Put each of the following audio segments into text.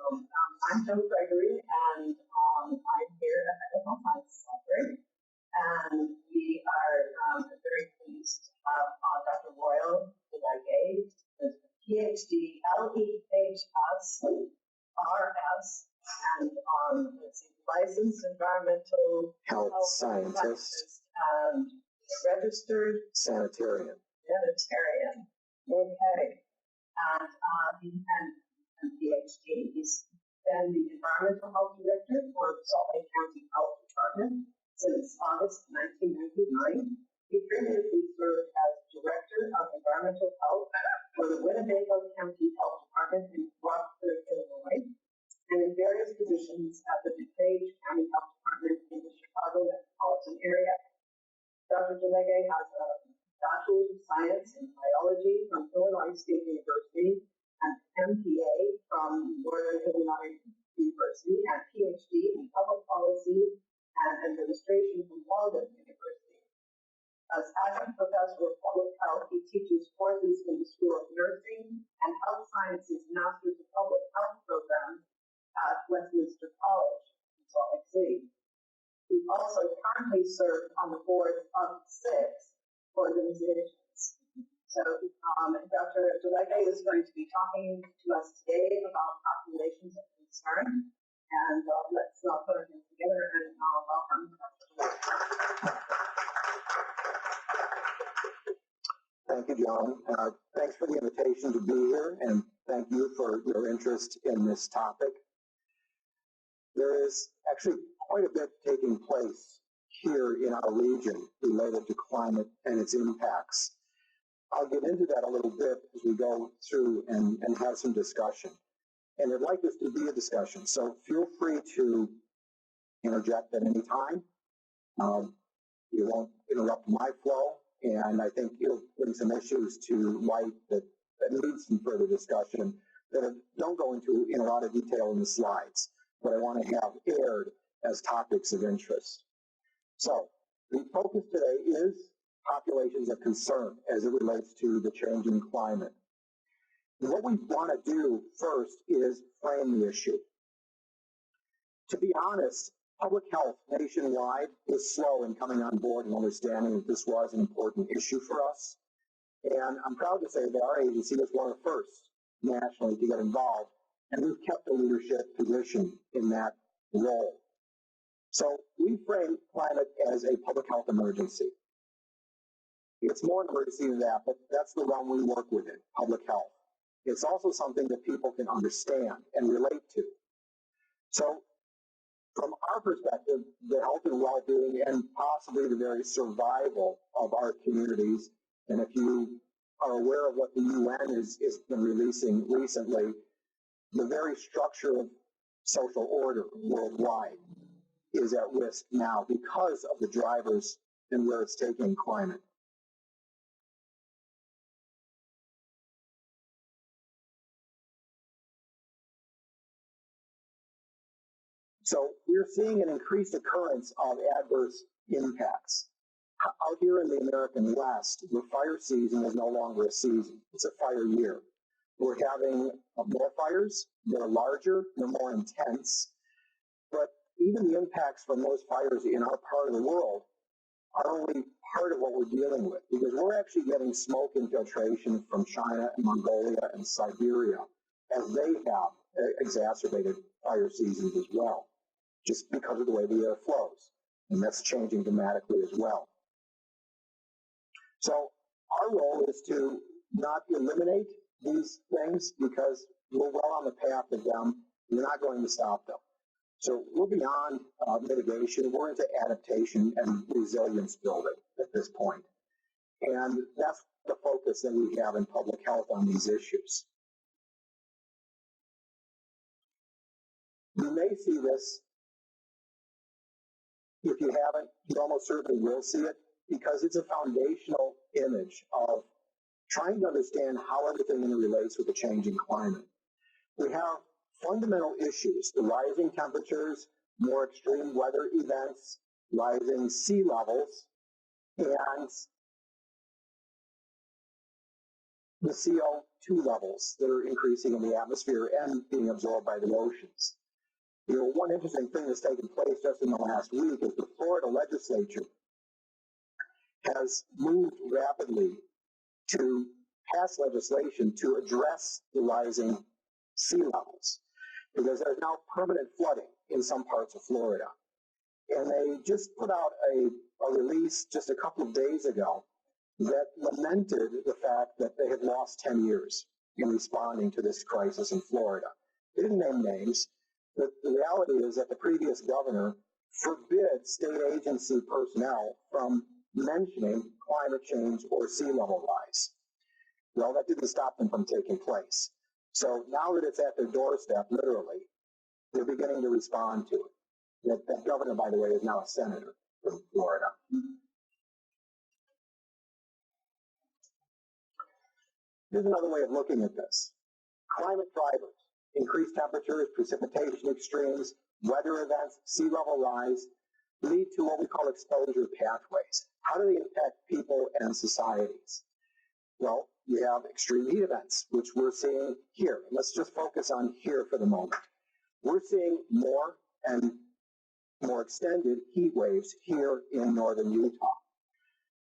I'm Joe Gregory, and I'm here at the Health Sciences Library, and we are very pleased to have Dr. Royal DeLegge, who's a PhD, LEHS, RS, and licensed environmental health scientist and registered sanitarian. Okay. And PhD. He's been the Environmental Health Director for the Salt Lake County Health Department since August 1999. He previously served as Director of Environmental Health for the Winnebago County Health Department in Rockford, Illinois, and in various positions at the DeLegge County Health Department in the Chicago metropolitan area. Dr. DeLegge has a Bachelor's of Science in Biology from Illinois State University, an MPA from Northern Illinois University, and PhD in Public Policy and Administration from Walden University. As adjunct professor of public health, he teaches courses in the School of Nursing and Health Sciences Masters of Public Health program at Westminster College in Salt Lake City. He also currently serves on the boards of 6 organizations. So Dr. DeLegge is going to be talking to us today about populations of concern. And let's put our hands together and welcome Dr. DeLegge. Thank you, John. Thanks for the invitation to be here, and thank you for your interest in this topic. There is actually quite a bit taking place here in our region related to climate and its impacts. I'll get into that a little bit as we go through and have some discussion. And I'd like this to be a discussion, so feel free to interject at any time. You won't interrupt my flow, and I think you'll bring some issues to light that need some further discussion that don't go into in a lot of detail in the slides, but I want to have aired as topics of interest. So the focus today is populations of concern as it relates to the changing climate. And what we want to do first is frame the issue. To be honest, public health nationwide was slow in coming on board and understanding that this was an important issue for us. And I'm proud to say that our agency was one of the first nationally to get involved, and we've kept a leadership position in that role. So we frame climate as a public health emergency. It's more an emergency than that, but that's the realm we work within, public health. It's also something that people can understand and relate to. So from our perspective, the health and well-being and possibly the very survival of our communities, and if you are aware of what the UN has been releasing recently, the very structure of social order worldwide is at risk now because of the drivers and where it's taking climate. So we're seeing an increased occurrence of adverse impacts. Out here in the American West, the fire season is no longer a season. It's a fire year. We're having more fires. They're larger. They're more intense. But even the impacts from those fires in our part of the world are only part of what we're dealing with, because we're actually getting smoke infiltration from China and Mongolia and Siberia, as they have exacerbated fire seasons as well, just because of the way the air flows. And that's changing dramatically as well. So our role is to not eliminate these things, because we're well on the path of them. We're not going to stop them. So we're beyond mitigation. We're into adaptation and resilience building at this point. And that's the focus that we have in public health on these issues. You may see this. If you haven't, you almost certainly will see it, because it's a foundational image of trying to understand how everything relates with the changing climate. We have fundamental issues: the rising temperatures, more extreme weather events, rising sea levels, and the CO CO2 levels that are increasing in the atmosphere and being absorbed by the oceans. One interesting thing that's taken place just in the last week is the Florida legislature has moved rapidly to pass legislation to address the rising sea levels, because there's now permanent flooding in some parts of Florida. And they just put out a release just a couple of days ago that lamented the fact that they had lost 10 years in responding to this crisis in Florida. They didn't name names, but the reality is that the previous governor forbid state agency personnel from mentioning climate change or sea level rise. Well, that didn't stop them from taking place. So now that it's at their doorstep, literally, they're beginning to respond to it. That governor, by the way, is now a senator from Florida. Here's another way of looking at this. Climate drivers, increased temperatures, precipitation extremes, weather events, sea level rise, lead to what we call exposure pathways. How do they impact people and societies? Well, you have extreme heat events, which we're seeing here. Let's just focus on here for the moment. We're seeing more and more extended heat waves here in northern Utah.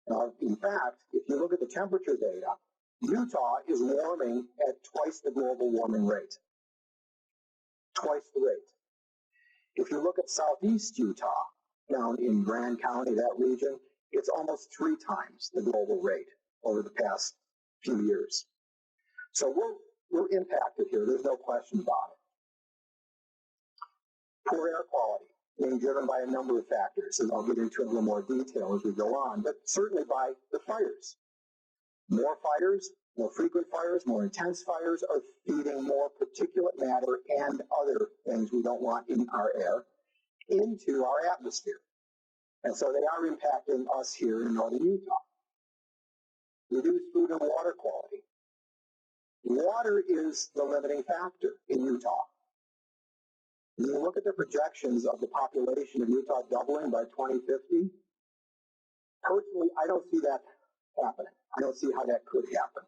Now, in fact, if you look at the temperature data, Utah is warming at twice the global warming rate. Twice the rate. If you look at southeast Utah, down in Grand County, that region, it's almost 3 times the global rate over the past few years. So we're impacted here. There's no question about it. Poor air quality being driven by a number of factors, and I'll get into a little more detail as we go on, but certainly by the fires. More fires, more frequent fires, more intense fires are feeding more particulate matter and other things we don't want in our air into our atmosphere. And so they are impacting us here in northern Utah. Reduced food and water quality. Water is the limiting factor in Utah. When you look at the projections of the population of Utah doubling by 2050, personally, I don't see that happening. I don't see how that could happen,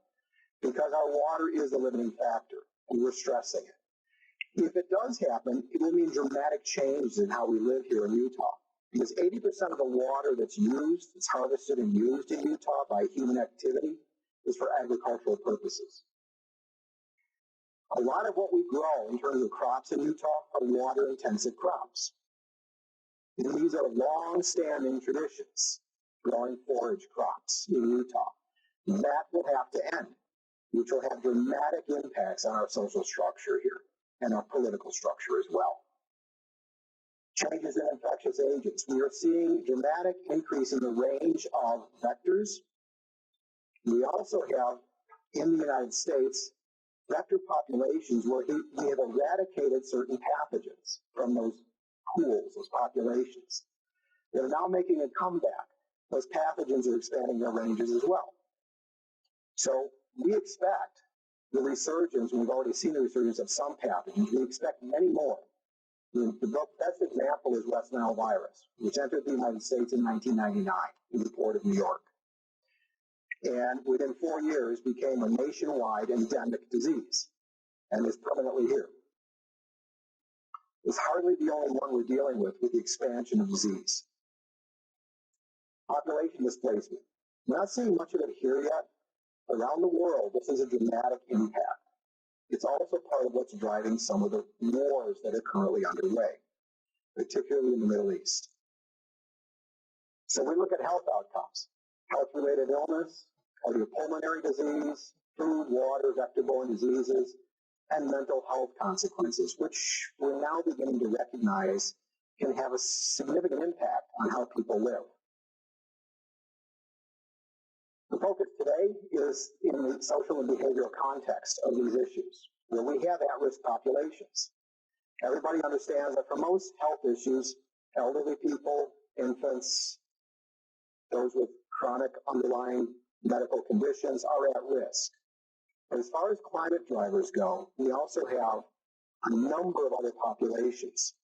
because our water is the limiting factor, and we're stressing it. If it does happen, it will mean dramatic changes in how we live here in Utah, because 80% of the water that's used, that's harvested and used in Utah by human activity, is for agricultural purposes. A lot of what we grow in terms of crops in Utah are water-intensive crops. And these are long-standing traditions, growing forage crops in Utah. That will have to end, which will have dramatic impacts on our social structure here and our political structure as well. Changes in infectious agents. We are seeing dramatic increase in the range of vectors. We also have, in the United States, vector populations where we have eradicated certain pathogens from those pools, those populations. They're now making a comeback. Those pathogens are expanding their ranges as well. So we expect the resurgence, and we've already seen the resurgence of some pathogens. We expect many more. The best example is West Nile virus, which entered the United States in 1999 in the port of New York. And within 4 years became a nationwide endemic disease and is permanently here. It's hardly the only one we're dealing with the expansion of disease. Population displacement. We're not seeing much of it here yet. Around the world, this is a dramatic impact. It's also part of what's driving some of the wars that are currently underway, particularly in the Middle East. So we look at health outcomes, health-related illness, cardiopulmonary disease, food, water, vector-borne diseases, and mental health consequences, which we're now beginning to recognize can have a significant impact on how people live. The focus today is in the social and behavioral context of these issues, where we have at-risk populations. Everybody understands that for most health issues, elderly people, infants, those with chronic underlying medical conditions are at risk. But as far as climate drivers go, we also have a number of other populations,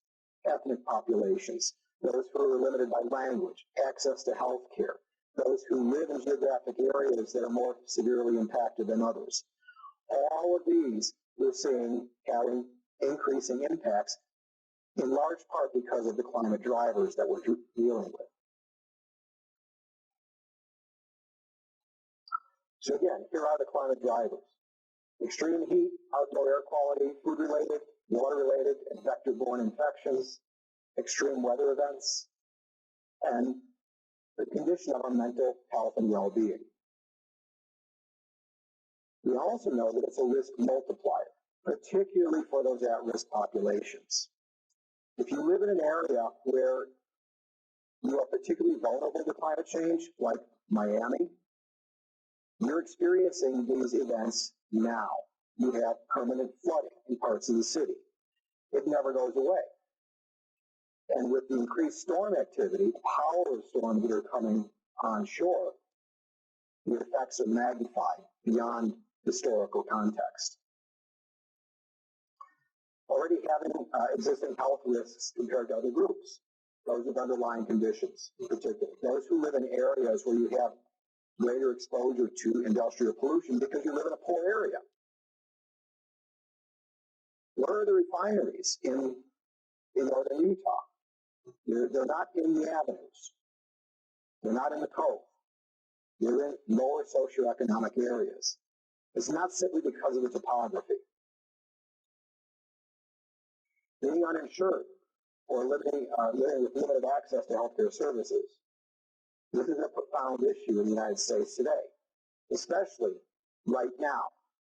ethnic populations, those who are limited by language, access to health care, those who live in geographic areas that are more severely impacted than others. All of these we're seeing having increasing impacts, in large part because of the climate drivers that we're dealing with. So again, here are the climate drivers. Extreme heat, outdoor air quality, food-related, water-related, and vector-borne infections, extreme weather events, and the condition of our mental health and well-being. We also know that it's a risk multiplier, particularly for those at-risk populations. If you live in an area where you are particularly vulnerable to climate change, like Miami, you're experiencing these events now. You have permanent flooding in parts of the city. It never goes away. And with the increased storm activity, power of storms that are coming onshore, the effects are magnified beyond historical context. Already having existing health risks compared to other groups, those with underlying conditions in particular, those who live in areas where you have greater exposure to industrial pollution because you live in a poor area. Where are the refineries in northern Utah? They're not in the avenues. They're not in the cove. They're in lower socioeconomic areas. It's not simply because of the topography. Being uninsured or living with limited access to healthcare services. This is a profound issue in the United States today, especially right now,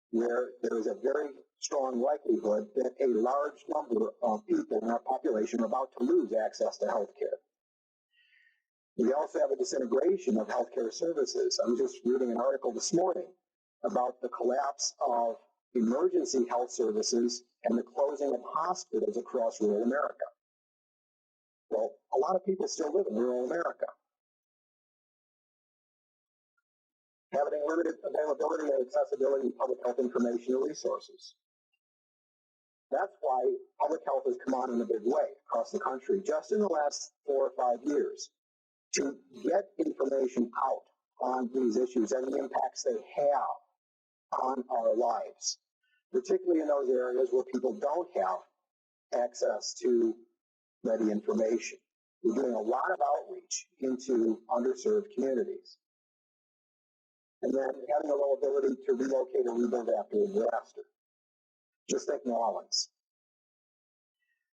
where there is a very strong likelihood that a large number of people in our population are about to lose access to health care. We also have a disintegration of healthcare services. I'm just reading an article this morning about the collapse of emergency health services and the closing of hospitals across rural America. Well, a lot of people still live in rural America. Having limited availability and accessibility to public health information and resources. That's why public health has come on in a big way across the country just in the last 4 or 5 years to get information out on these issues and the impacts they have on our lives, particularly in those areas where people don't have access to ready information. We're doing a lot of outreach into underserved communities. And then having a low ability to relocate or rebuild after a disaster. Just think New Orleans.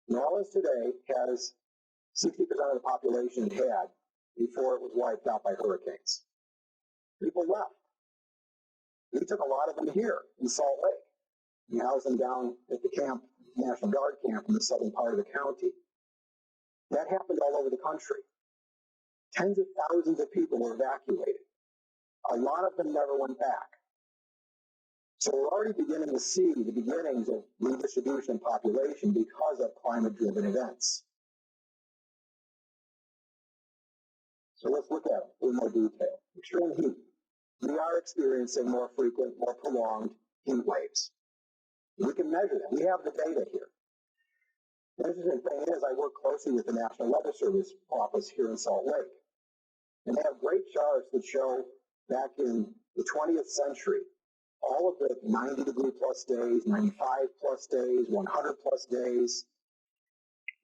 New Orleans today has 60% of the population it had before it was wiped out by hurricanes. People left. We took a lot of them here in Salt Lake. We housed them down at the camp, National Guard camp in the southern part of the county. That happened all over the country. Tens of thousands of people were evacuated. A lot of them never went back. So we're already beginning to see the beginnings of redistribution of population because of climate-driven events. So let's look at it in more detail. Extreme heat. We are experiencing more frequent, more prolonged heat waves. We can measure them. We have the data here. The interesting thing is I work closely with the National Weather Service office here in Salt Lake. And they have great charts that show back in the 20th century, all of the 90-degree plus days, 95 plus days, 100 plus days.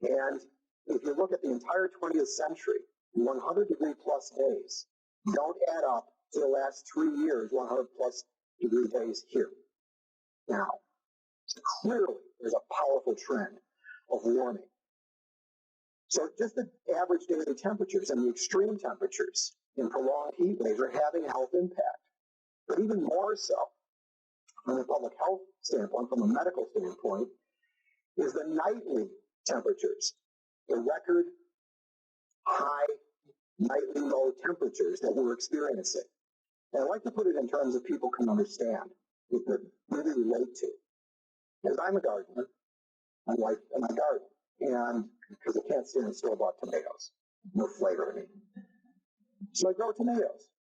And if you look at the entire 20th century, 100-degree plus days don't add up to the last 3 years, 100 plus degree days here. Now, clearly there's a powerful trend of warming. So just the average daily temperatures and the extreme temperatures in prolonged heat waves are having a health impact. But even more so, from a public health standpoint, from a medical standpoint, is the nightly temperatures, the record high nightly low temperatures that we're experiencing. And I like to put it in terms that people can understand, that they really relate to. Because I'm a gardener, my wife and I garden, and because I can't stand store-bought tomatoes, no flavor in it. So I grow tomatoes.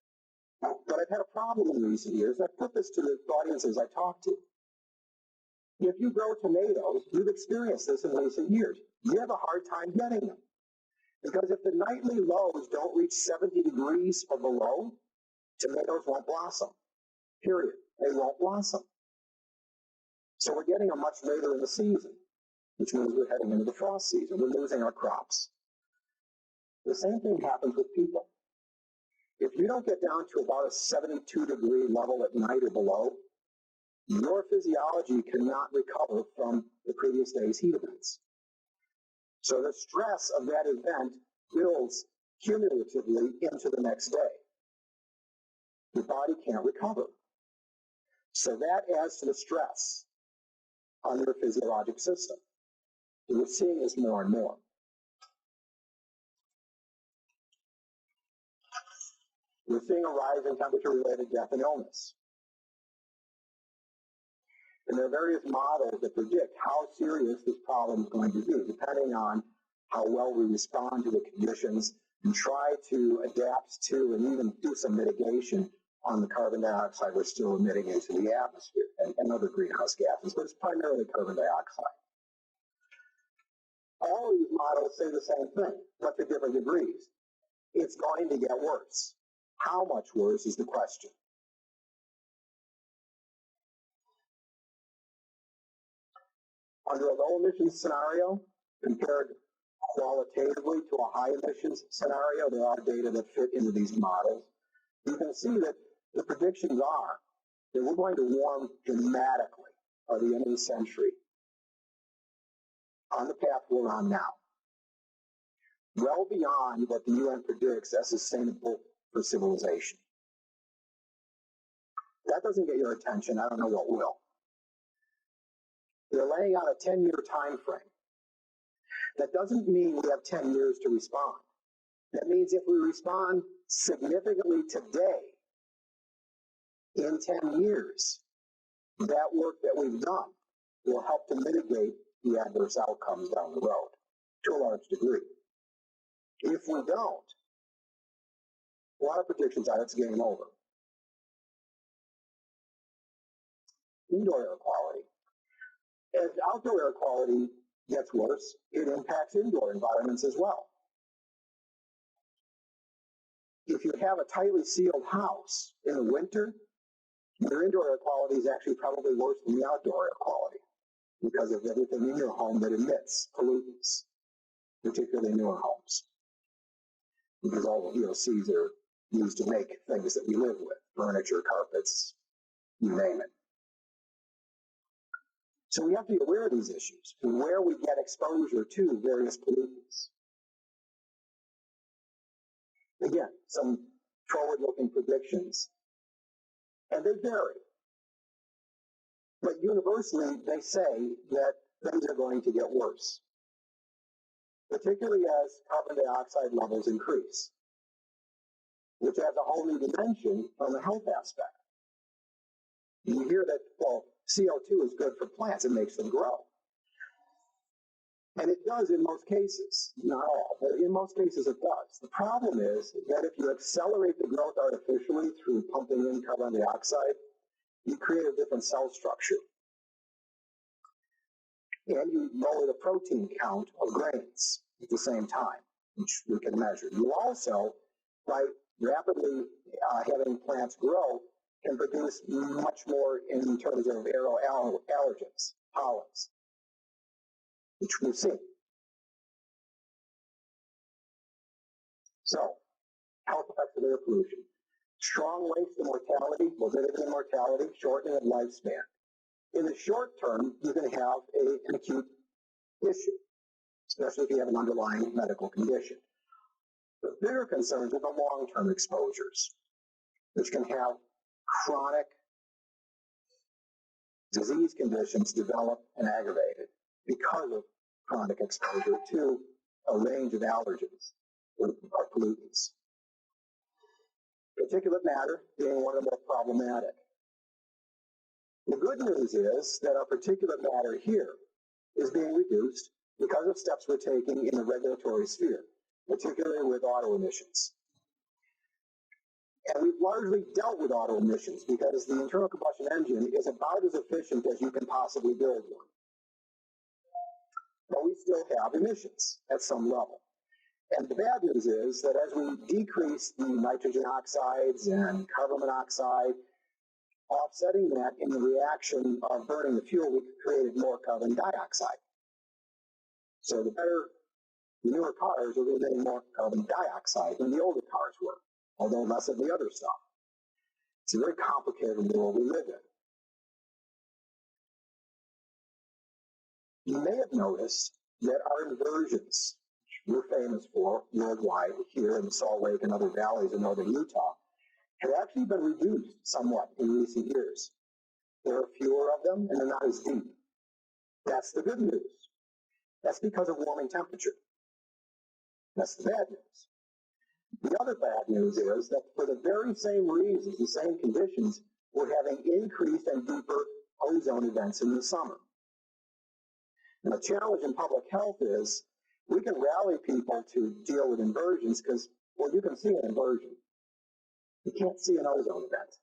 But I've had a problem in recent years. I've put this to the audiences I talk to. If you grow tomatoes, you've experienced this in recent years. You have a hard time getting them. Because if the nightly lows don't reach 70 degrees or below, tomatoes won't blossom. Period. They won't blossom. So we're getting them much later in the season, which means we're heading into the frost season. We're losing our crops. The same thing happens with people. If you don't get down to about a 72-degree level at night or below, your physiology cannot recover from the previous day's heat events. So the stress of that event builds cumulatively into the next day. Your body can't recover. So that adds to the stress on your physiologic system. And we're seeing this more and more. We're seeing a rise in temperature-related death and illness. And there are various models that predict how serious this problem is going to be, depending on how well we respond to the conditions and try to adapt to and even do some mitigation on the carbon dioxide we're still emitting into the atmosphere and other greenhouse gases, but it's primarily carbon dioxide. All of these models say the same thing, but to different degrees. It's going to get worse. How much worse is the question. Under a low emissions scenario, compared qualitatively to a high emissions scenario, there are data that fit into these models. You can see that the predictions are that we're going to warm dramatically by the end of the century on the path we're on now, well beyond what the UN predicts as sustainable for civilization. That doesn't get your attention, I don't know what will. They're laying out a 10-year time frame. That doesn't mean we have 10 years to respond. That means if we respond significantly today, in 10 years, that work that we've done will help to mitigate the adverse outcomes down the road to a large degree. If we don't, a lot of predictions are it's game over. Indoor air quality. As outdoor air quality gets worse, it impacts indoor environments as well. If you have a tightly sealed house in the winter, your indoor air quality is actually probably worse than the outdoor air quality because of everything in your home that emits pollutants, particularly newer homes. Because all the VOCs are used to make things that we live with, furniture, carpets, you name it. So we have to be aware of these issues and where we get exposure to various pollutants. Again, some forward-looking predictions, and they vary. But universally, they say that things are going to get worse, particularly as carbon dioxide levels increase, which adds a whole new dimension on the health aspect. You hear that, well, CO2 is good for plants, it makes them grow. And it does in most cases, not all, but in most cases it does. The problem is that if you accelerate the growth artificially through pumping in carbon dioxide, you create a different cell structure. And you lower the protein count of grains at the same time, which we can measure. You also, by rapidly having plants grow, can produce much more in terms of aeroallergens, pollens, which we've seen. So, health effects of air pollution. Strong links to mortality, morbidity and mortality, shortening of lifespan. In the short term, you're going to have an acute issue, especially if you have an underlying medical condition. The bigger concerns are the long-term exposures, which can have chronic disease conditions develop and aggravated because of chronic exposure to a range of allergens or pollutants. Particulate matter being one of the most problematic. The good news is that our particulate matter here is being reduced because of steps we're taking in the regulatory sphere, particularly with auto emissions. And we've largely dealt with auto emissions because the internal combustion engine is about as efficient as you can possibly build one. But we still have emissions at some level. And the bad news is that as we decrease the nitrogen oxides and carbon monoxide off offsetting that in the reaction of burning the fuel, we created more carbon dioxide. So the newer cars are emitting more carbon dioxide than the older cars were, although less of the other stuff. It's a very complicated world we live in. You may have noticed that our inversions, which we're famous for worldwide here in the Salt Lake and other valleys in northern Utah, have actually been reduced somewhat in recent years. There are fewer of them, and they're not as deep. That's the good news. That's because of warming temperature. That's the bad news. The other bad news is that for the very same reasons, the same conditions, we're having increased and deeper ozone events in the summer. And the challenge in public health is we can rally people to deal with inversions because, well, you can see an inversion. You can't see an ozone event.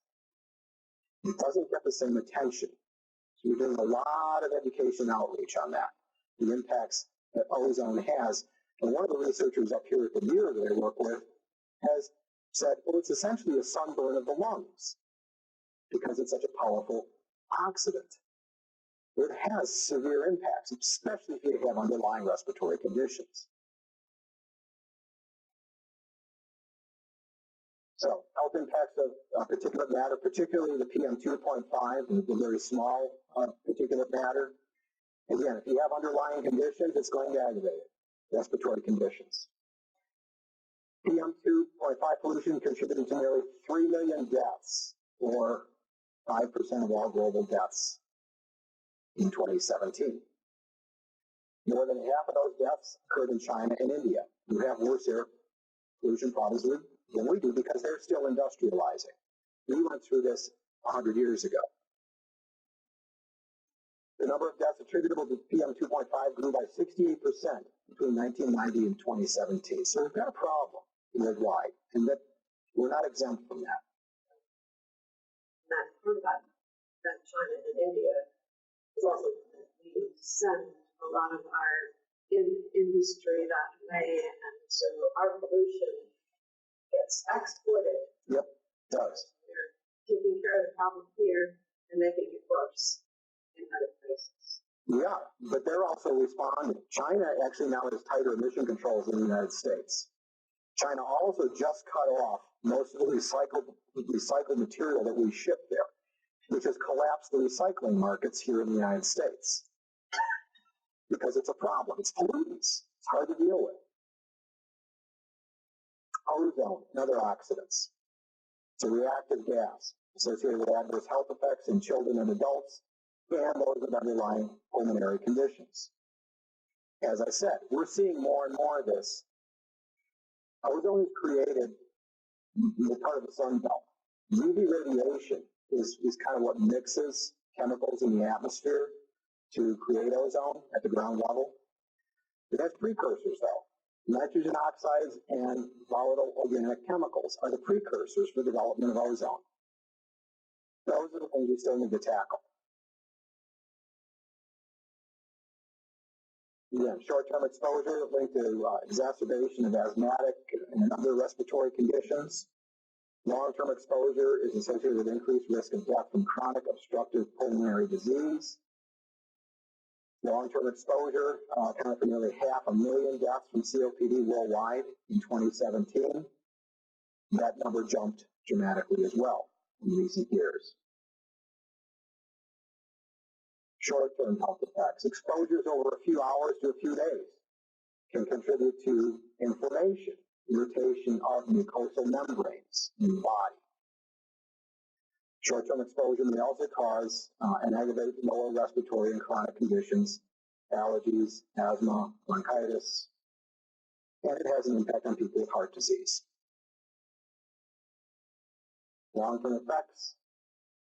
It doesn't get the same attention. So we're doing a lot of education outreach on that, the impacts that ozone has. And one of the researchers up here at the Muir that I work with has said, well, it's essentially a sunburn of the lungs because it's such a powerful oxidant. It has severe impacts, especially if you have underlying respiratory conditions. So, health impacts of particulate matter, particularly the PM2.5, the very small particulate matter. Again, if you have underlying conditions, it's going to aggravate it, respiratory conditions. PM2.5 pollution contributed to nearly 3 million deaths, or 5% of all global deaths in 2017. More than half of those deaths occurred in China and India, who have worse air pollution problems than we do because they're still industrializing. We went through this 100 years ago. The number of deaths attributable to PM2.5 grew by 68% between 1990 and 2017. So we've got a problem worldwide, and that we're not exempt from that. I've heard about that China and India. Also, we send a lot of our industry that way, and so our pollution gets exported. Yep, it does. They're taking care of the problem here and making it worse in other places. Yeah, but they're also responding. China actually now has tighter emission controls than the United States. China also just cut off most of the recycled material that we ship there, which has collapsed the recycling markets here in the United States. Because it's a problem. It's pollutants. It's hard to deal with. Ozone and other oxidants. It's a reactive gas associated with adverse health effects in children and adults and those with underlying pulmonary conditions. As I said, we're seeing more and more of this. Ozone is created as part of the sun belt. UV radiation is kind of what mixes chemicals in the atmosphere to create ozone at the ground level. It has precursors, though. Nitrogen oxides and volatile organic chemicals are the precursors for the development of ozone. Those are the things we still need to tackle. Again, short-term exposure linked to exacerbation of asthmatic and other respiratory conditions. Long-term exposure is associated with increased risk of death from chronic obstructive pulmonary disease. Long-term exposure accounted for nearly 500,000 deaths from COPD worldwide in 2017. That number jumped dramatically as well in recent years. Short-term health effects. Exposures over a few hours to a few days can contribute to inflammation, irritation of mucosal membranes in the body. Short-term exposure may also cause and aggravate lower respiratory and chronic conditions, allergies, asthma, bronchitis, and it has an impact on people with heart disease. Long-term effects,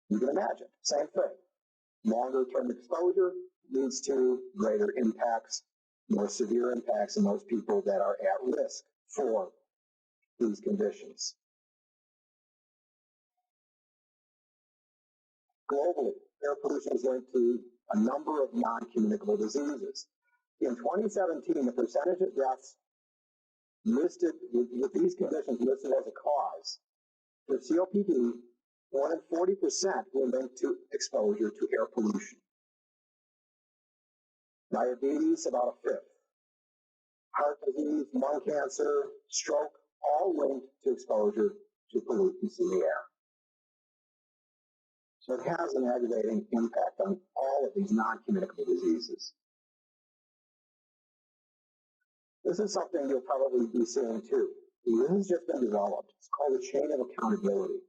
you can imagine, same thing. Longer-term exposure leads to greater impacts, more severe impacts in those people that are at risk for these conditions. Globally, air pollution is linked to a number of non-communicable diseases. In 2017, the percentage of deaths listed with these conditions listed as a cause for COPD, more than 40% were linked to exposure to air pollution. Diabetes, about a fifth. Heart disease, lung cancer, stroke, all linked to exposure to pollutants in the air. So it has an aggravating impact on all of these non-communicable diseases. This is something you'll probably be seeing too. This has just been developed. It's called the chain of accountability.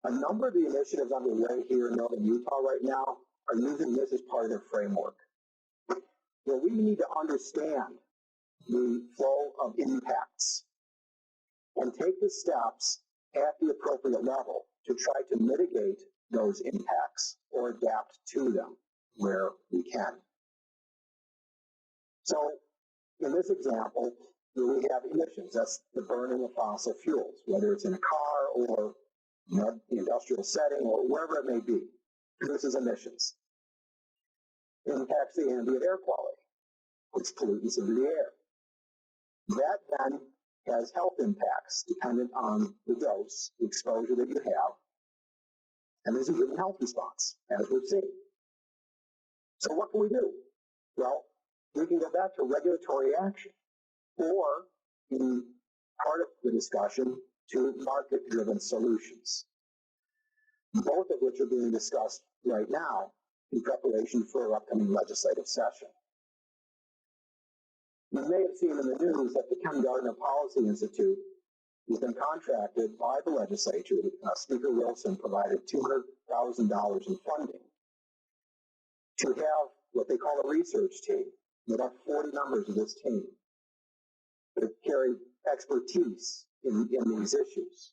A number of the initiatives underway here in northern Utah right now are using this as part of their framework, where we need to understand the flow of impacts and take the steps at the appropriate level to try to mitigate those impacts or adapt to them where we can. So in this example, we have emissions. That's the burning of fossil fuels, whether it's in a car or the industrial setting or wherever it may be. This is emissions. It impacts the ambient air quality, puts pollutants into the air. That then has health impacts dependent on the dose, the exposure that you have, and there's a human health response, as we've seen. So what can we do? Well, we can go back to regulatory action, or in part of the discussion, to market-driven solutions, both of which are being discussed right now in preparation for our upcoming legislative session. You may have seen in the news that the Ken Gardner Policy Institute has been contracted by the legislature. Speaker Wilson provided $200,000 in funding to have what they call a research team. There are 40 members of this team that carry expertise in these issues.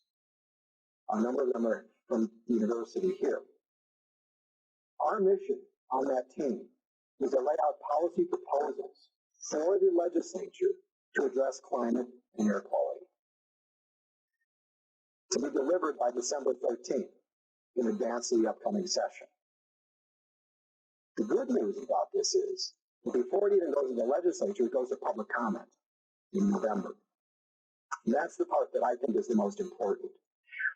A number of them are from the university here. Our mission on that team is to lay out policy proposals for the legislature to address climate and air quality, to be delivered by December 13th in advance of the upcoming session. The good news about this is, before it even goes to the legislature, it goes to public comment in November. And that's the part that I think is the most important.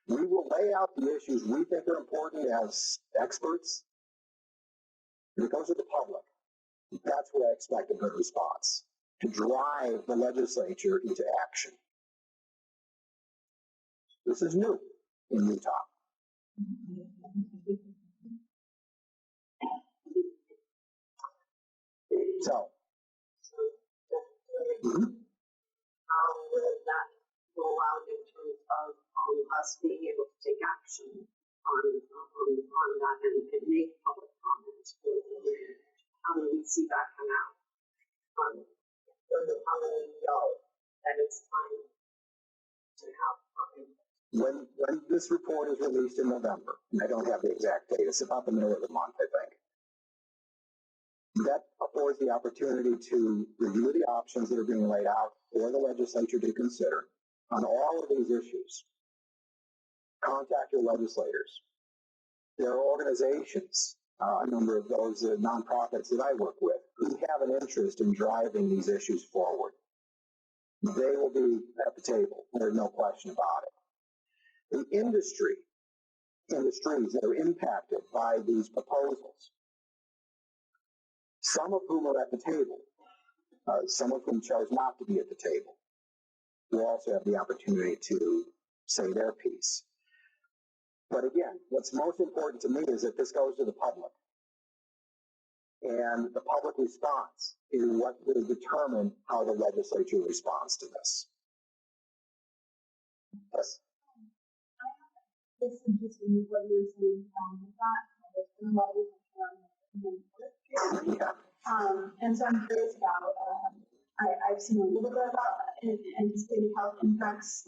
We will lay out the issues we think are important as experts, and it goes to the public. That's where I expect a good response, to drive the legislature into action. This is new in Utah. So, how will that roll out in terms of us being able to take action on that and make public comments? How do we see that come out? How do we know that it's time to have when this report is released in November, and I don't have the exact date, it's about the middle of the month, I think. That affords the opportunity to review the options that are being laid out for the legislature to consider on all of these issues. Contact your legislators. There are organizations, a number of those nonprofits that I work with, who have an interest in driving these issues forward. They will be at the table. There's no question about it. The industries that are impacted by these proposals, some of whom are at the table, some of whom chose not to be at the table, will also have the opportunity to say their piece. But again, what's most important to me is that this goes to the public. And the public response is what will determine how the legislature responds to this. Yes? It's interesting what you're saying with that. There's been a lot of Yeah. And so I'm curious about, I've seen a little bit about anticipated health impacts /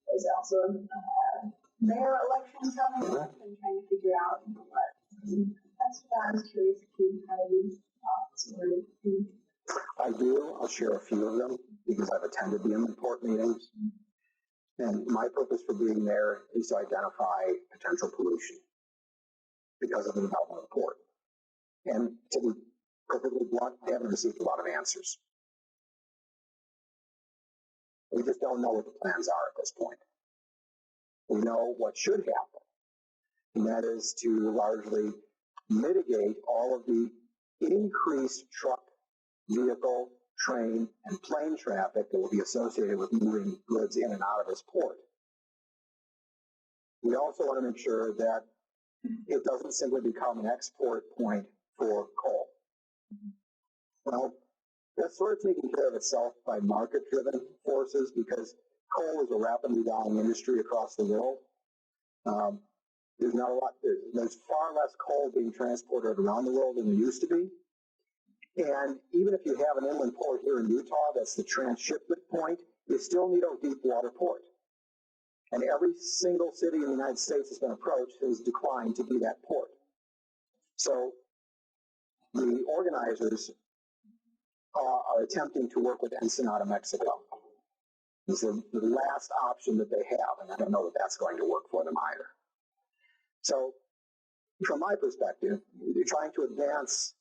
there's also mayor elections coming up and trying to figure out what that's what I was curious if you had any thoughts or anything. I do. I'll share a few of them because I've attended the import meetings. And my purpose for being there is to identify potential pollution because of the development report. And to be perfectly blunt, I haven't received a lot of answers. We just don't know what the plans are at this point. We know what should happen, and that is to largely mitigate all of the increased truck, vehicle, train, and plane traffic that will be associated with moving goods in and out of this port. We also want to make sure that it doesn't simply become an export point for coal. Well, that's sort of taken care of itself by market-driven forces because coal is a rapidly dying industry across the world. There's far less coal being transported around the world than there used to be. And even if you have an inland port here in Utah, that's the transshipment point, you still need a deep water port. And every single city in the United States that's been approached has declined to be that port. So the organizers are attempting to work with Ensenada, Mexico. This is the last option that they have, and I don't know that that's going to work for them either. So from my perspective, you're trying to advance,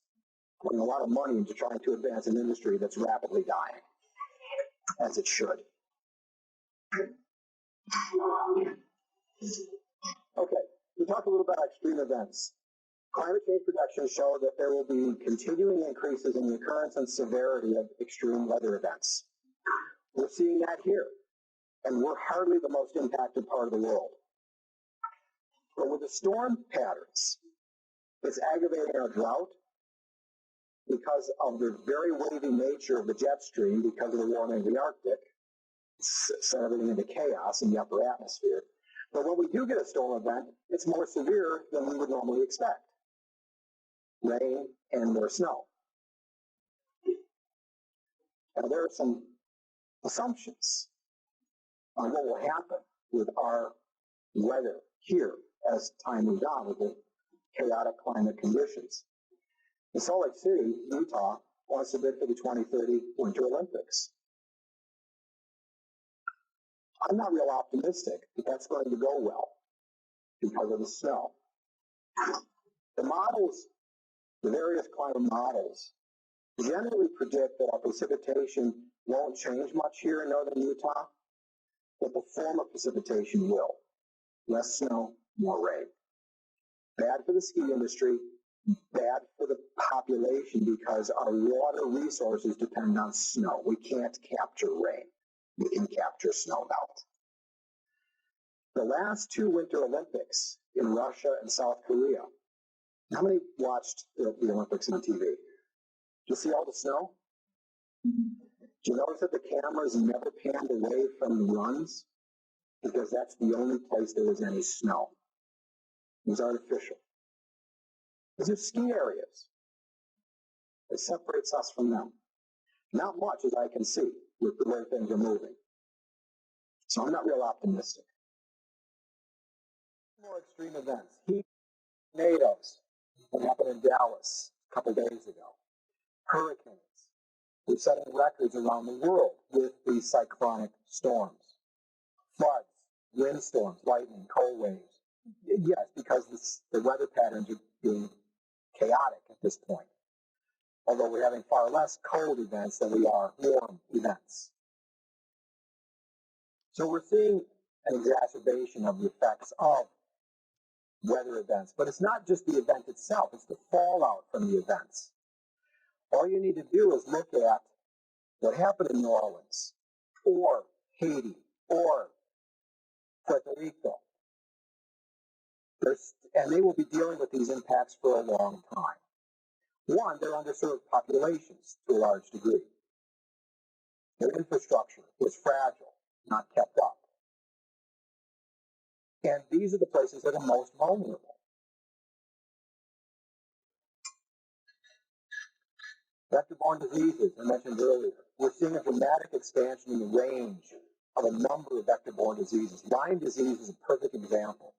putting a lot of money into trying to advance an industry that's rapidly dying, as it should. Okay, we talked a little about extreme events. Climate change projections show that there will be continuing increases in the occurrence and severity of extreme weather events. We're seeing that here, and we're hardly the most impacted part of the world. But with the storm patterns, it's aggravating our drought because of the very wavy nature of the jet stream, because of the warming of the Arctic. It's sent everything into chaos in the upper atmosphere. But when we do get a storm event, it's more severe than we would normally expect. Rain and more snow. Now, there are some assumptions on what will happen with our weather here as time moves on with the chaotic climate conditions. In Salt Lake City, Utah, wants to bid for the 2030 Winter Olympics. I'm not real optimistic that that's going to go well because of the snow. The models, the various climate models, generally predict that our precipitation won't change much here in northern Utah, but the form of precipitation will. Less snow, more rain. Bad for the ski industry, bad for the population because our water resources depend on snow. We can't capture rain. We can capture snow melt. The last two Winter Olympics in Russia and South Korea, how many watched the Olympics on TV? Did you see all the snow? Do you notice that the cameras never panned away from the runs? Because that's the only place there was any snow. It was artificial. These are ski areas. It separates us from them. Not much, as I can see, with the way things are moving. So I'm not real optimistic. More extreme events. Heat, tornadoes, what happened in Dallas a couple days ago. Hurricanes. We're setting records around the world with these cyclonic storms. Floods, windstorms, lightning, cold waves. Yes, because the weather patterns are being chaotic at this point. Although we're having far less cold events than we are warm events. So we're seeing an exacerbation of the effects of weather events. But it's not just the event itself, it's the fallout from the events. All you need to do is look at what happened in New Orleans, or Haiti, or Puerto Rico. And they will be dealing with these impacts for a long time. One, they're underserved populations to a large degree. Their infrastructure is fragile, not kept up. And these are the places that are most vulnerable. Vector-borne diseases, I mentioned earlier. We're seeing a dramatic expansion in the range of a number of vector-borne diseases. Lyme disease is a perfect example.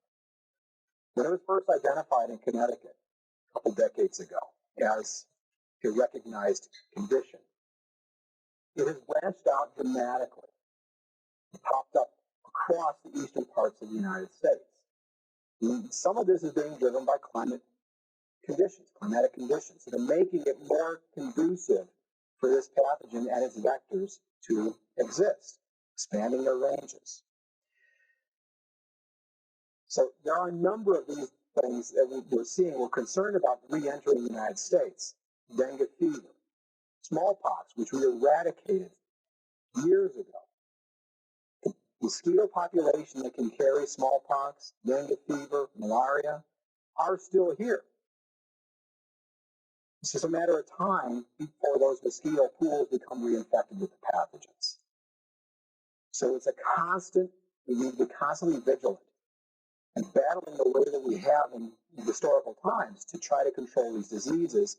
When it was first identified in Connecticut a couple decades ago as a recognized condition, it has branched out dramatically. It popped up across the eastern parts of the United States. And some of this is being driven by climatic conditions that are making it more conducive for this pathogen and its vectors to exist, expanding their ranges. So there are a number of these things that we're seeing, we're concerned about re-entering the United States. Dengue fever, smallpox, which we eradicated years ago. Mosquito population that can carry smallpox, dengue fever, malaria are still here. It's just a matter of time before those mosquito pools become reinfected with the pathogens. So it's a constant, we need to be constantly vigilant and battling the way that we have in historical times to try to control these diseases,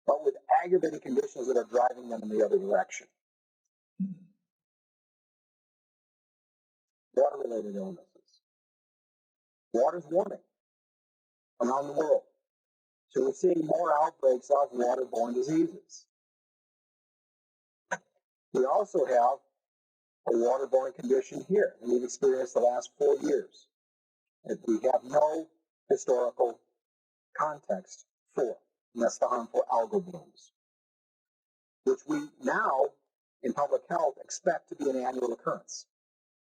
but with aggravating conditions that are driving them in the other direction. Water-related illnesses. Water's warming around the world. So we're seeing more outbreaks of waterborne diseases. We also have a waterborne condition here that we've experienced the last 4 years that we have no historical context for, and that's the harmful algal blooms, which we now, in public health, expect to be an annual occurrence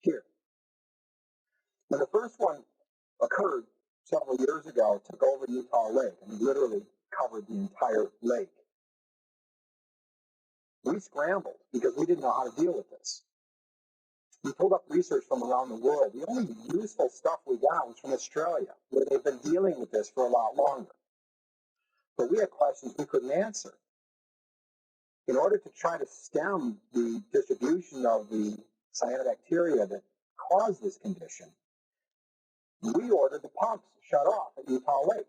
here. When the first one occurred several years ago, it took over Utah Lake and literally covered the entire lake. We scrambled because we didn't know how to deal with this. We pulled up research from around the world. The only useful stuff we got was from Australia, where they've been dealing with this for a lot longer. But we had questions we couldn't answer. In order to try to stem the distribution of the cyanobacteria that cause this condition, we ordered the pumps shut off at Utah Lake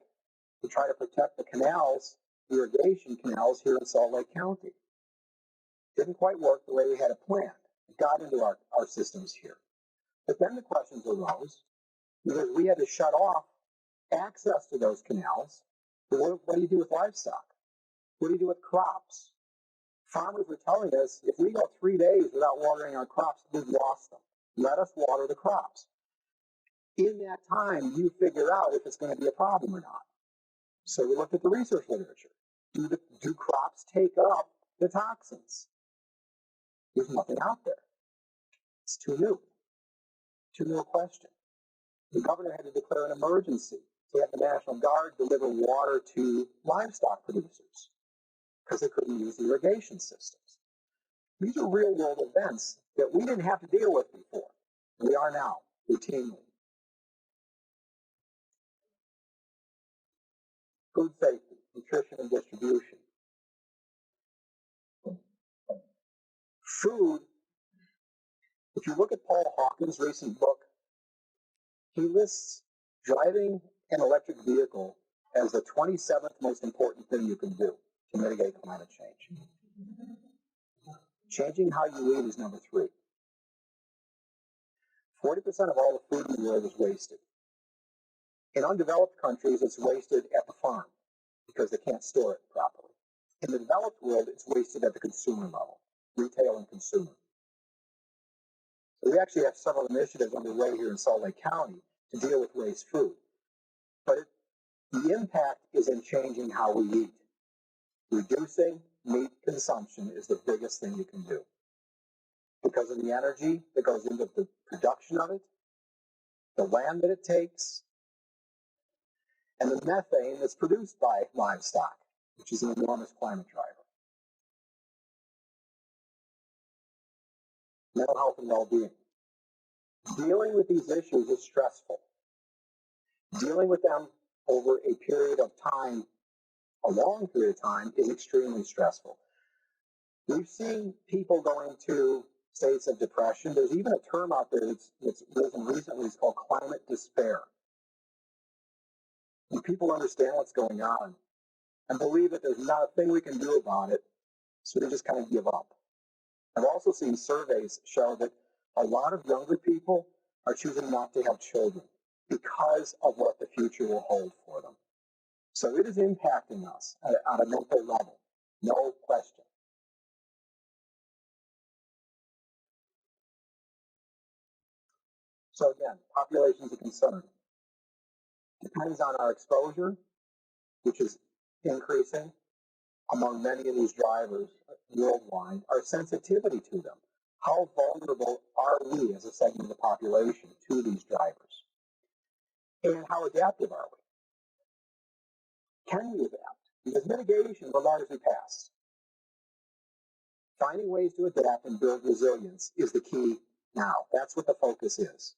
to try to protect the canals, irrigation canals here in Salt Lake County. Didn't quite work the way we had it planned. It got into our systems here. But then the questions arose because we had to shut off access to those canals. What do you do with livestock? What do you do with crops? Farmers were telling us, if we go 3 days without watering our crops, we've lost them. Let us water the crops. In that time, you figure out if it's going to be a problem or not. So we looked at the research literature. Do crops take up the toxins? There's nothing out there. It's too new. Too new a question. The governor had to declare an emergency to have the National Guard deliver water to livestock producers because they couldn't use the irrigation systems. These are real-world events that we didn't have to deal with before. We are now, routinely. Food safety, nutrition, and distribution. Food, if you look at Paul Hawkins' recent book, he lists driving an electric vehicle as the 27th most important thing you can do to mitigate climate change. Changing how you eat is number 3. 40% of all the food in the world is wasted. In undeveloped countries, it's wasted at the farm because they can't store it properly. In the developed world, it's wasted at the consumer level, retail and consumer. So we actually have several initiatives underway here in Salt Lake County to deal with waste food. But the impact is in changing how we eat. Reducing meat consumption is the biggest thing you can do because of the energy that goes into the production of it, the land that it takes, and the methane that's produced by livestock, which is an enormous climate driver. Mental health and well-being. Dealing with these issues is stressful. Dealing with them over a period of time, a long period of time, is extremely stressful. We've seen people go into states of depression. There's even a term out there that's risen recently. It's called climate despair. And people understand what's going on and believe that there's not a thing we can do about it, so they just kind of give up. I've also seen surveys show that a lot of younger people are choosing not to have children because of what the future will hold for them. So it is impacting us on a mental level, no question. So again, populations are concerned. Depends on our exposure, which is increasing among many of these drivers worldwide, our sensitivity to them. How vulnerable are we as a segment of the population to these drivers? And how adaptive are we? Can we adapt? Because mitigation, we're largely past. Finding ways to adapt and build resilience is the key now. That's what the focus is.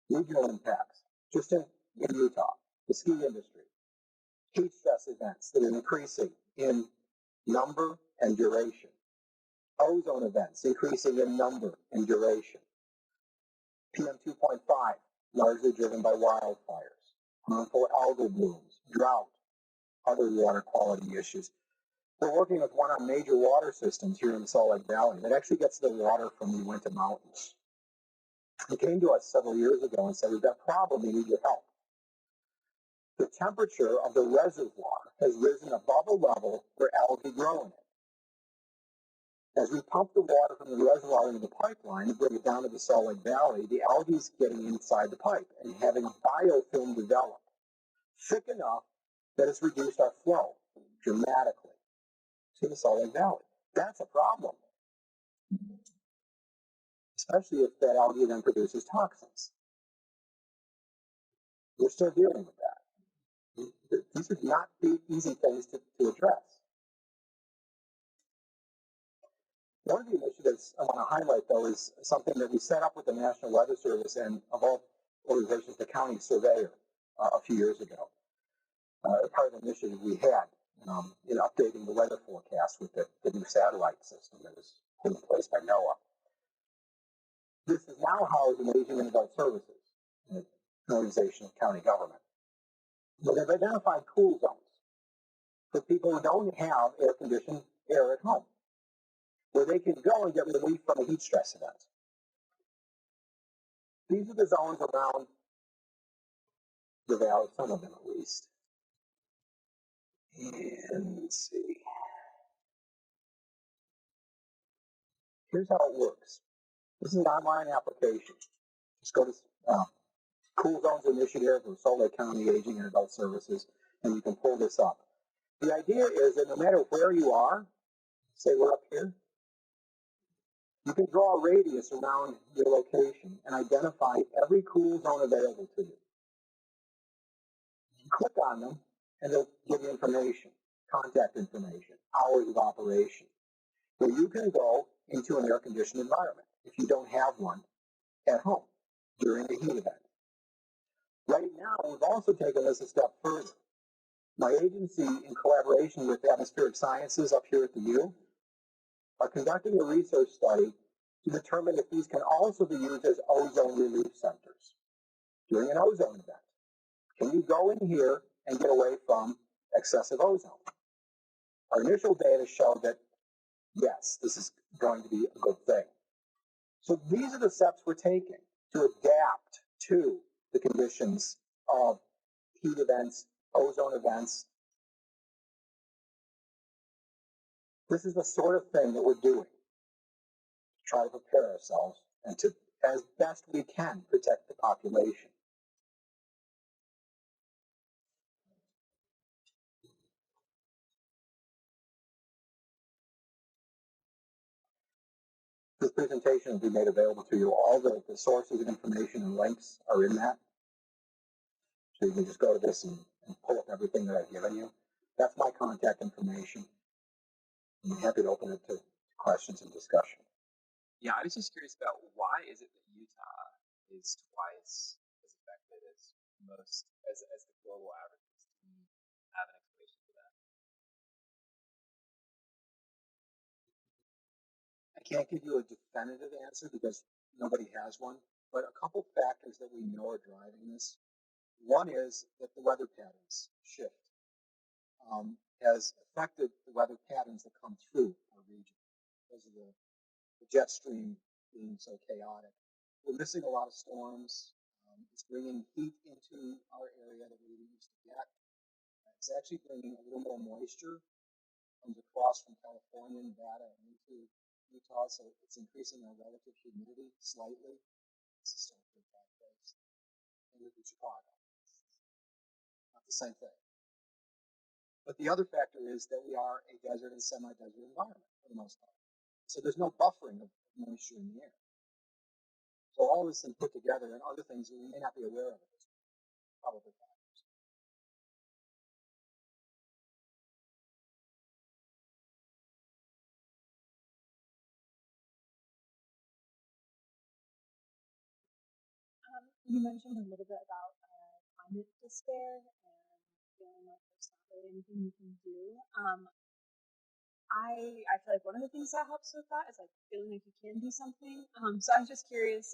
Regional impacts. Just in Utah, the ski industry, heat stress events that are increasing in number and duration. Ozone events increasing in number and duration. PM 2.5, largely driven by wildfires, harmful algal blooms, drought, other water quality issues. We're working with one of our major water systems here in the Salt Lake Valley that actually gets the water from the Uinta Mountains. He came to us several years ago and said, we've got a problem, we need your help. The temperature of the reservoir has risen above a level where algae grow in it. As we pump the water from the reservoir into the pipeline and bring it down to the Salt Lake Valley, the algae is getting inside the pipe and having a biofilm develop, thick enough that it's reduced our flow dramatically to the Salt Lake Valley. That's a problem, especially if that algae then produces toxins. We're still dealing with that. These are not easy things to address. One of the initiatives I want to highlight, though, is something that we set up with the National Weather Service and, of all organizations, the county surveyor a few years ago. Part of the initiative we had in updating the weather forecast with the new satellite system that was put in place by NOAA. This is now housed in Aging and Adult Services, an organization of county government. But they've identified cool zones for people who don't have air-conditioned air at home, where they can go and get relief from a heat stress event. These are the zones around the valley, some of them at least. And let's see. Here's how it works. This is an online application. Just go to Cool Zones Initiative or Salt Lake County Aging and Adult Services, and you can pull this up. The idea is that no matter where you are, say we're up here, you can draw a radius around your location and identify every cool zone available to you. You click on them, and they'll give you information, contact information, hours of operation, where you can go into an air-conditioned environment if you don't have one at home during a heat event. Right now, we've also taken this a step further. My agency, in collaboration with Atmospheric Sciences up here at the U, are conducting a research study to determine if these can also be used as ozone relief centers during an ozone event. Can you go in here and get away from excessive ozone? Our initial data showed that, yes, this is going to be a good thing. So these are the steps we're taking to adapt to the conditions of heat events, ozone events. This is the sort of thing that we're doing to try to prepare ourselves and to, as best we can, protect the population. This presentation will be made available to you. All the sources of information and links are in that. So you can just go to this and pull up everything that I've given you. That's my contact information. I'm happy to open it to questions and discussion. Yeah, I was just curious about why is it that Utah is twice as affected as most, as the global averages? Do you have an explanation for that? I can't give you a definitive answer because nobody has one, but a couple factors that we know are driving this. One is that the weather patterns shift has affected the weather patterns that come through our region because of the jet stream being so chaotic. We're missing a lot of storms. It's bringing heat into our area that we didn't used to get. It's actually bringing a little more moisture comes across from California, Nevada, and into Utah, so it's increasing our relative humidity slightly. This is still a pretty bad place. And we live in Chicago. Not the same thing. But the other factor is that we are a desert and semi-desert environment for the most part. So there's no buffering of moisture in the air. So all this thing put together and other things that we may not be aware of. probably factors. You mentioned a little bit about climate despair and feeling like there's not really anything you can do. I feel like one of the things that helps with that is like feeling like you can do something. So I'm just curious,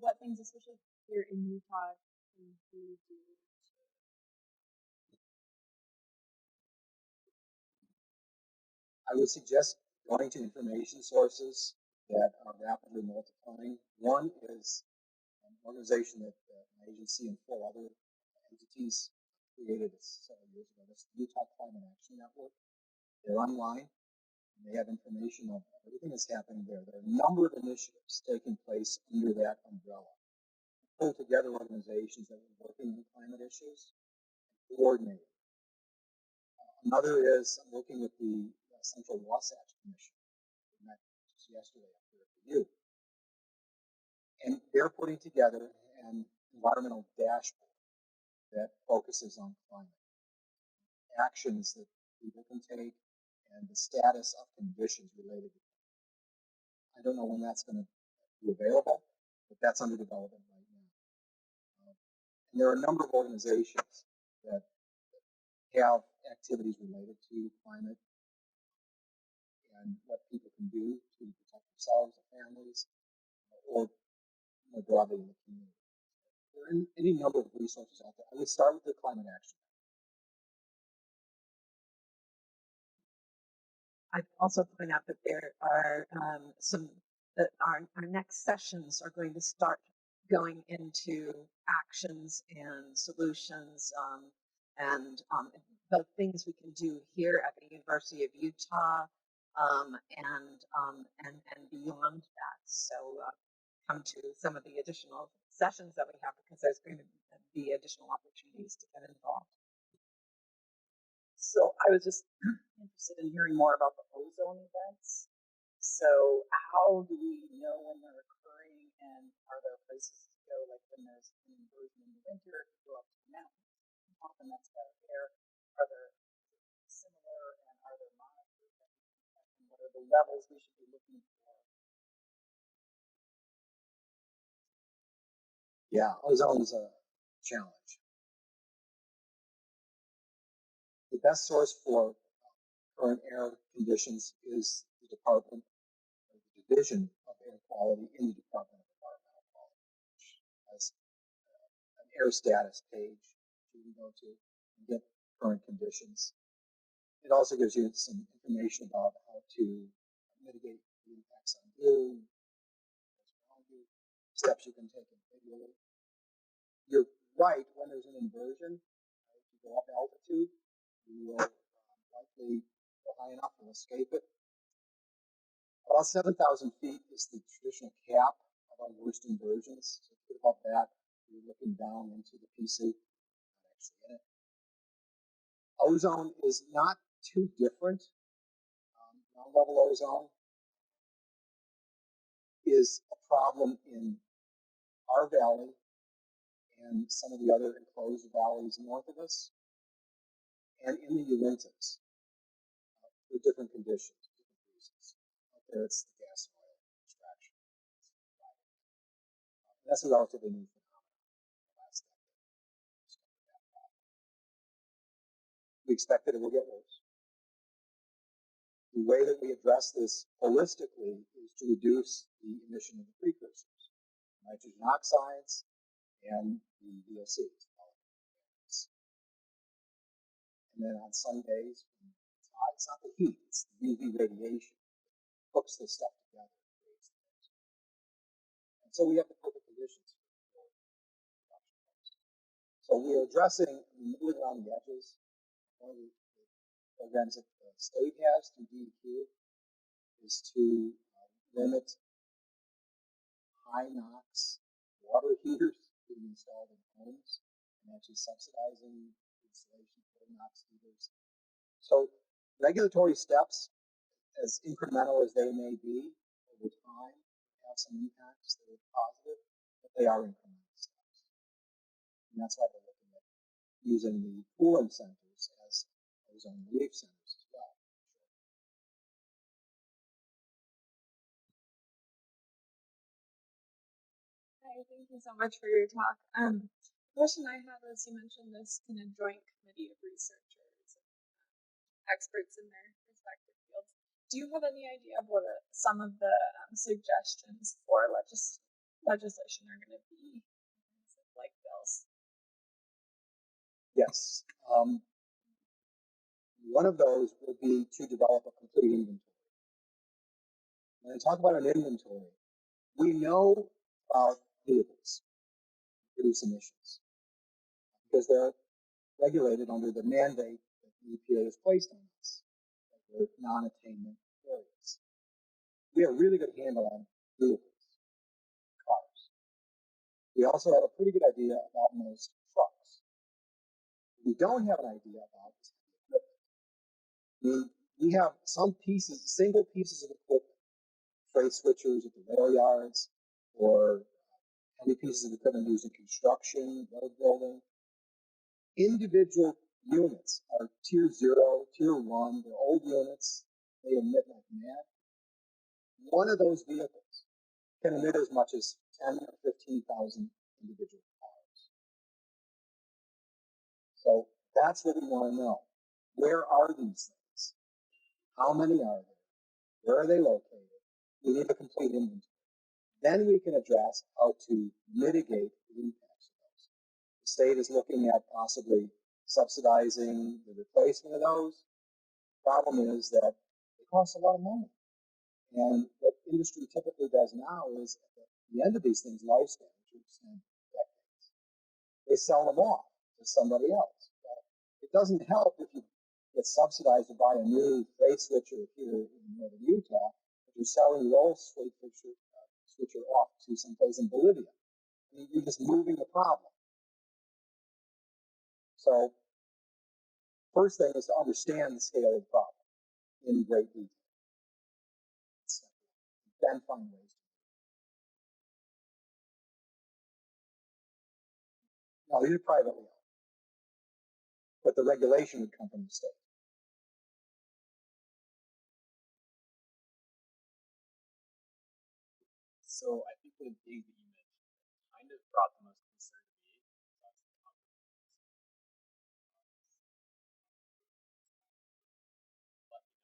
what things, especially here in Utah, can you do? I would suggest going to information sources that are rapidly multiplying. One is an organization that an agency and 4 other entities created several years ago. That's the Utah Climate Action Network. They're online, and they have information of everything that's happening there. There are a number of initiatives taking place under that umbrella. Pull together organizations that are working on climate issues and coordinate. Another is I'm working with the Central Wasatch Commission. I met just yesterday up here for you. And they're putting together an environmental dashboard that focuses on climate, actions that people can take, and the status of conditions related to it. I don't know when that's going to be available, but that's under development right now. And there are a number of organizations that have activities related to climate and what people can do to protect themselves and families, or more broadly in the community. There are any number of resources out there. I would start with the climate action. I'd also point out that there are that our next sessions are going to start going into actions and solutions and the things we can do here at the University of Utah and beyond that. So come to some of the additional sessions that we have because there's going to be additional opportunities to get involved. So I was just interested in hearing more about the ozone events. So how do we know when they're occurring, and are there places to go, like when there's an inversion in the winter, to go up to the mountains? Often that's better there. Are there similar, and are there monitors that we can check, and what are the levels we should be looking for? Yeah, ozone is a challenge. The best source for current air conditions is the Department, or the Division of Air Quality in the Department of Environmental Quality, which has an air status page you can go to and get current conditions. It also gives you some information about how to mitigate the impacts on you, steps you can take individually. You're right, when there's an inversion, if you go up altitude, you will likely go high enough to escape it. About 7,000 feet is the traditional cap of our worst inversions. So if you think about that, you're looking down into the pea soup, not actually in it. Ozone is not too different. Ground level ozone is a problem in our valley and some of the other enclosed valleys north of us, and in the Uintas for different conditions, different reasons. Out there, it's the gas and oil extraction. That's a relatively new phenomenon in the last decade. We expect that it will get worse. The way that we address this holistically is to reduce the emission of the precursors, nitrogen oxides and the VOCs. And then on some days, when it's hot, it's not the heat, it's the UV radiation that hooks this stuff together and creates the mix. And so we have the perfect conditions for production. So we are addressing middle around the edges. One of the programs that the state has through DEQ is to limit high NOx water heaters being installed in homes and actually subsidizing installation of NOx heaters. So regulatory steps, as incremental as they may be over time, have some impacts that are positive, but they are incremental steps. And that's why we're looking using the cooling centers as ozone relief centers as well. Hi, thank you so much for your talk. The question I had was, you mentioned this kind of joint committee of researchers, experts in their respective fields. Do you have any idea of what some of the suggestions for legislation are going to be, like bills? Yes. One of those would be to develop a complete inventory. When I talk about an inventory, we know about vehicles produce emissions because they're regulated under the mandate that the EPA has placed on us, that they're non-attainment areas. We have a really good handle on vehicles, cars. We also have a pretty good idea about most trucks. What we don't have an idea about is equipment. We have some pieces, single pieces of equipment, tray switchers at the rail yards, or heavy pieces of equipment used in construction, road building. Individual units are tier 0, tier 1, they're old units, they emit like mad. One of those vehicles can emit as much as 10 or 15,000 individual cars. So that's what we want to know. Where are these things? How many are there? Where are they located? We need a complete inventory. Then we can address how to mitigate the impacts of those. The state is looking at possibly subsidizing the replacement of those. The problem is that it costs a lot of money. And what industry typically does now is at the end of these things' lifespan, which extend decades, they sell them off to somebody else. But it doesn't help if you get subsidized to buy a new freight switcher here in northern Utah, if you're selling your old freight switcher off to someplace in Bolivia. I mean, you're just moving the problem. So, first thing is to understand the scale of the problem in great detail. Then find ways to do it. Now, these are privately owned, but the regulation would come from the state. So I think one of the things that you mentioned kind of brought the most concern to me was the compromise. Lucky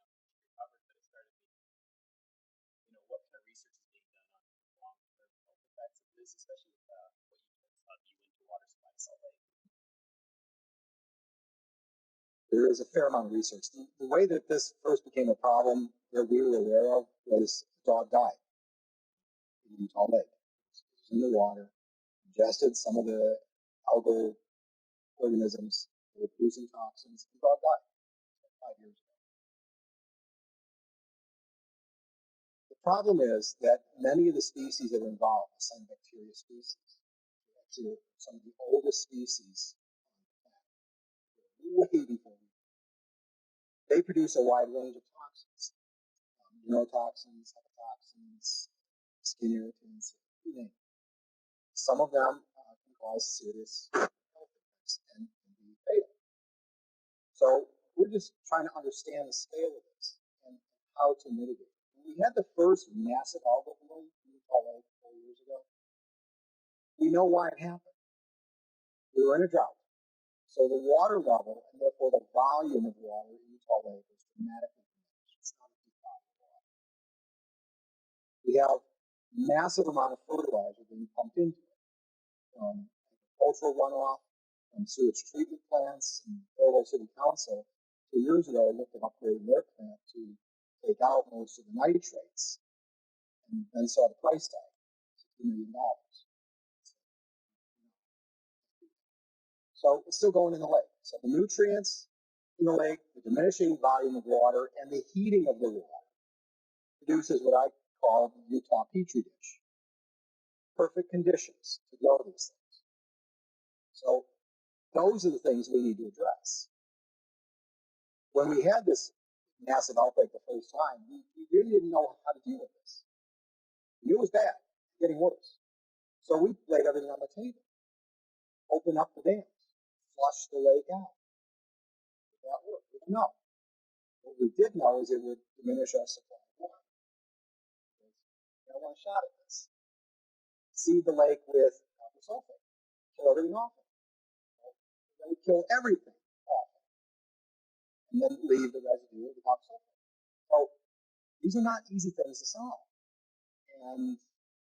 enough to be recovered, but it started thinking, what kind of research is being done on the long-term health effects of this, especially with what you told us about the winter water supply to Salt Lake. There is a fair amount of research. The way that this first became a problem that we were aware of was a dog died in Utah Lake. It was in the water, ingested some of the algal organisms that were producing toxins, and the dog died 5 years ago. The problem is that many of the species that are involved, the cyanobacteria species, are actually some of the oldest species on the planet, way before we. They produce a wide range of toxins, neurotoxins, hepatotoxins, skin irritants, you name it. Some of them can cause serious health effects and can be fatal. So we're just trying to understand the scale of this and how to mitigate it. When we had the first massive algal bloom in Utah Lake 4 years ago, we know why it happened. We were in a drought. So the water level, and therefore the volume of water in Utah Lake, was dramatically diminished. It's not a deep body of water. We have massive amount of fertilizer being pumped into it from agricultural runoff, from sewage treatment plants, and Provo City Council 2 years ago looked at upgrading their plant to take out most of the nitrates, and then saw the price tag, $60 million. So it's still going in the lake. So the nutrients in the lake, the diminishing volume of water, and the heating of the water produces what I call the Utah Petri dish. Perfect conditions to grow these things. So those are the things we need to address. When we had this massive outbreak the first time, we really didn't know how to deal with this. We knew it was bad, getting worse. So we laid everything on the table. Open up the dams. flush the lake out. Did that work? We don't know. What we did know is it would diminish our supply of water. We don't want a shot at this. Seed the lake with copper sulfate. Kill everything off it. Then we kill everything off it. And then leave the residue of the copper sulfate. So these are not easy things to solve. And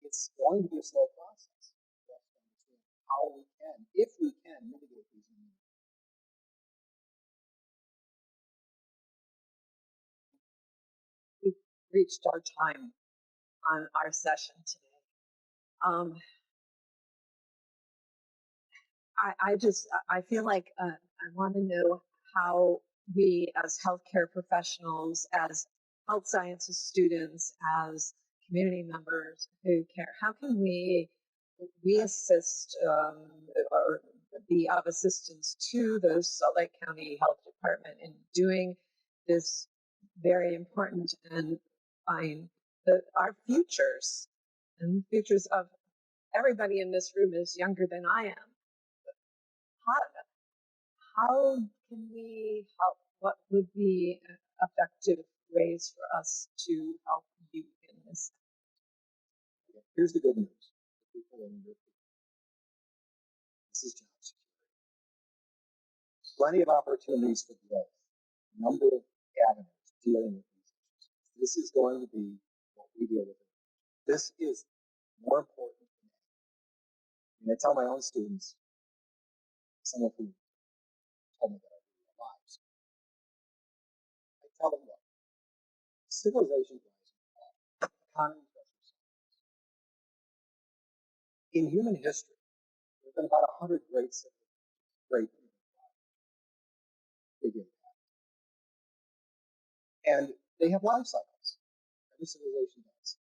it's going to be a slow process for us to understand how we can, if we can, mitigate these impacts. We've reached our time on our session today. I feel like I want to know how we as healthcare professionals, as health sciences students, as community members who care, how can we assist or be of assistance to the Salt Lake County Health Department in doing this very important and fine, our futures and futures of everybody in this room is younger than I am. How can we help? What would be effective ways for us to help you in this? Here's the good news. This is job security. Plenty of opportunities for growth. A number of avenues dealing with these issues. This is going to be what we deal with. This is more important than anything. And I tell my own students, some of whom told me that I do their lives. I tell them, look, civilization drives economy drives science. In human history, there have been about 100 great civilizations, great big impact. And they have life cycles. Every civilization does.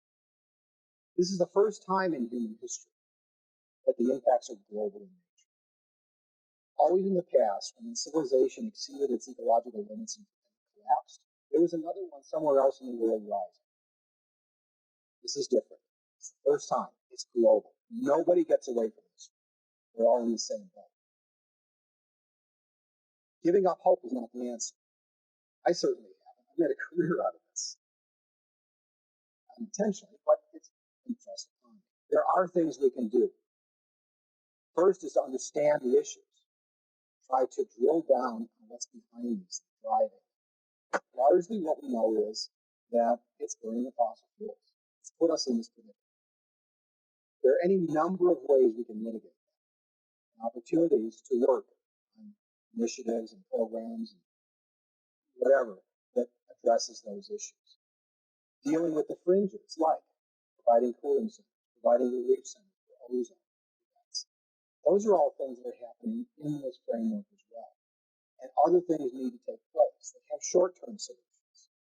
This is the first time in human history that the impacts are global in nature. Always in the past, when the civilization exceeded its ecological limits and collapsed, there was another one somewhere else in the world rising. This is different. It's the first time. It's global. Nobody gets away from this. We're all in the same boat. Giving up hope is not the answer. I certainly haven't. I've made a career out of this. Unintentionally, but it's impressed upon me. There are things we can do. First is to understand the issues. Try to drill down on what's behind these driving. Largely what we know is that it's burning of fossil fuels. It's put us in this predicament. There are any number of ways we can mitigate that. And opportunities to work on initiatives and programs and whatever that addresses those issues. Dealing with the fringes, like providing cooling centers, providing relief centers for ozone events. Those are all things that are happening in this framework as well. And other things need to take place. They have short-term solutions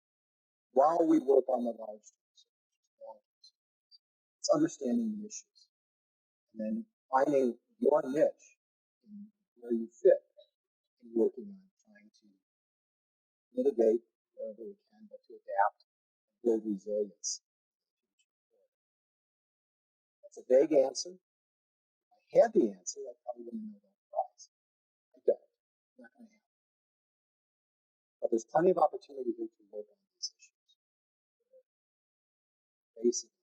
while we work on the large-term solutions, long-term solutions. It's understanding the issues. And then finding your niche in where you fit and working on trying to mitigate wherever we can, but to adapt and build resilience. That's a vague answer. If I had the answer, I probably wouldn't know that prize. I don't. It's not going to happen. But there's plenty of opportunity here to work on these issues. Basically,